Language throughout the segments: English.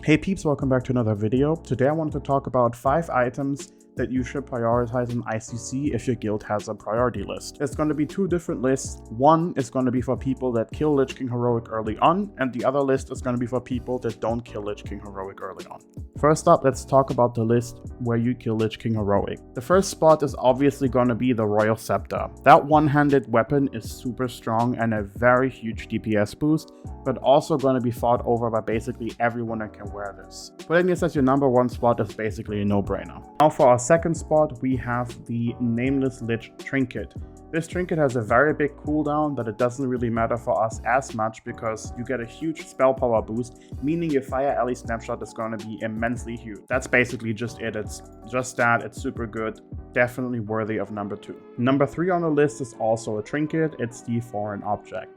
Hey peeps, welcome back to another video. Today I wanted to talk about 5 items that you should prioritize in ICC if your guild has a priority list. It's going to be 2 different lists. One is going to be for people that kill Lich King Heroic early on, and the other list is going to be for people that don't kill Lich King Heroic early on. First up, let's talk about the list where you kill Lich King Heroic. The first spot is obviously going to be the Royal Scepter. That one-handed weapon is super strong and a very huge DPS boost, but also going to be fought over by basically everyone that can wear this. Putting this as your number 1 spot is basically a no-brainer. Now for our second spot, we have the Nameless Lich Trinket. This trinket has a very big cooldown that it doesn't really matter for us as much because you get a huge spell power boost, meaning your Fire Alley snapshot is going to be immensely huge. That's basically just it. It's just that. It's super good. Definitely worthy of number 2. Number 3 on the list is also a trinket. It's the Foreign Object.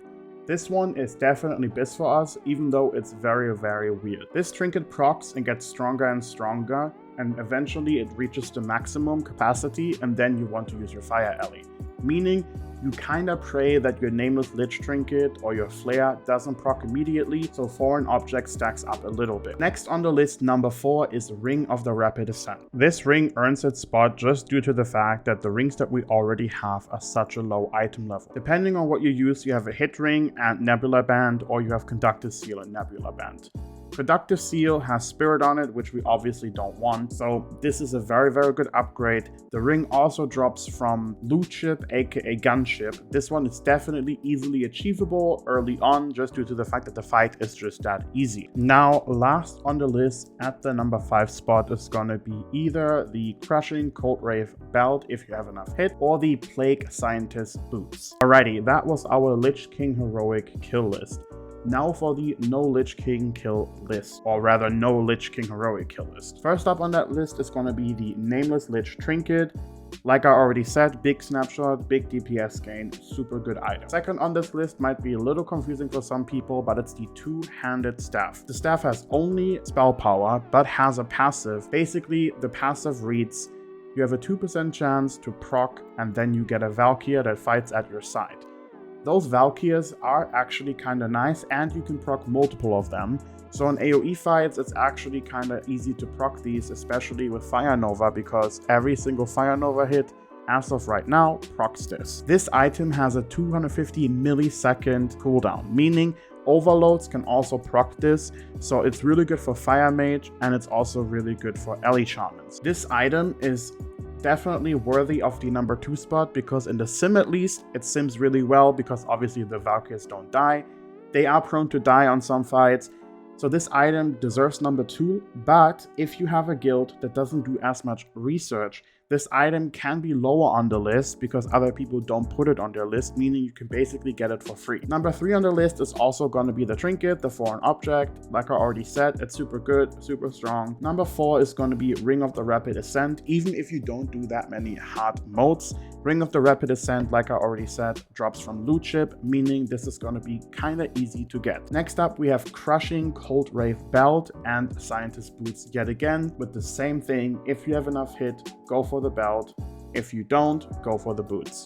This one is definitely best for us, even though it's very, very weird. This trinket procs and gets stronger and stronger, and eventually it reaches the maximum capacity, and then you want to use your Fire Alley. Meaning, you kinda pray that your Nameless Lich Trinket or your Flare doesn't proc immediately, so Foreign Object stacks up a little bit. Next on the list, number 4, is Ring of the Rapid Ascent. This ring earns its spot just due to the fact that the rings that we already have are such a low item level. Depending on what you use, you have a Hit Ring and Nebula Band, or you have Conductive Seal and Nebula Band. Conductive Seal has Spirit on it, which we obviously don't want, so this is a very, very good upgrade. The ring also drops from Loot Ship, aka Gunship. This one is definitely easily achievable early on, just due to the fact that the fight is just that easy. Now, last on the list at the number 5 spot is gonna be either the Crushing Cold Rave Belt, if you have enough hit, or the Plague Scientist Boots. Alrighty, that was our Lich King Heroic kill list. Now for the no Lich King kill list, or rather no Lich King Heroic kill list. First up on that list is going to be the Nameless Lich Trinket. Like I already said, big snapshot, big DPS gain, super good item. Second on this list might be a little confusing for some people, but it's the Two-Handed Staff. The staff has only spell power, but has a passive. Basically, the passive reads, you have a 2% chance to proc, and then you get a Valkyrie that fights at your side. Those Valkyries are actually kinda nice, and you can proc multiple of them. So in AoE fights, it's actually kinda easy to proc these, especially with Fire Nova, because every single Fire Nova hit, as of right now, procs this. This item has a 250 millisecond cooldown, meaning overloads can also proc this, so it's really good for Fire Mage, and it's also really good for Ellie Shamans. This item is definitely worthy of the number 2 spot because in the sim at least, it sims really well because obviously the Valkyries don't die. They are prone to die on some fights. So this item deserves number 2, but if you have a guild that doesn't do as much research, this item can be lower on the list because other people don't put it on their list, meaning you can basically get it for free. Number 3 on the list is also going to be the Trinket, the Foreign Object. Like I already said, it's super good, super strong. Number 4 is going to be Ring of the Rapid Ascent. Even if you don't do that many hard modes, Ring of the Rapid Ascent, like I already said, drops from Loot Ship, meaning this is going to be kind of easy to get. Next up, we have Crushing Cold Rave Belt and Scientist Boots yet again with the same thing. If you have enough hit, go for the belt. If you don't, go for the boots.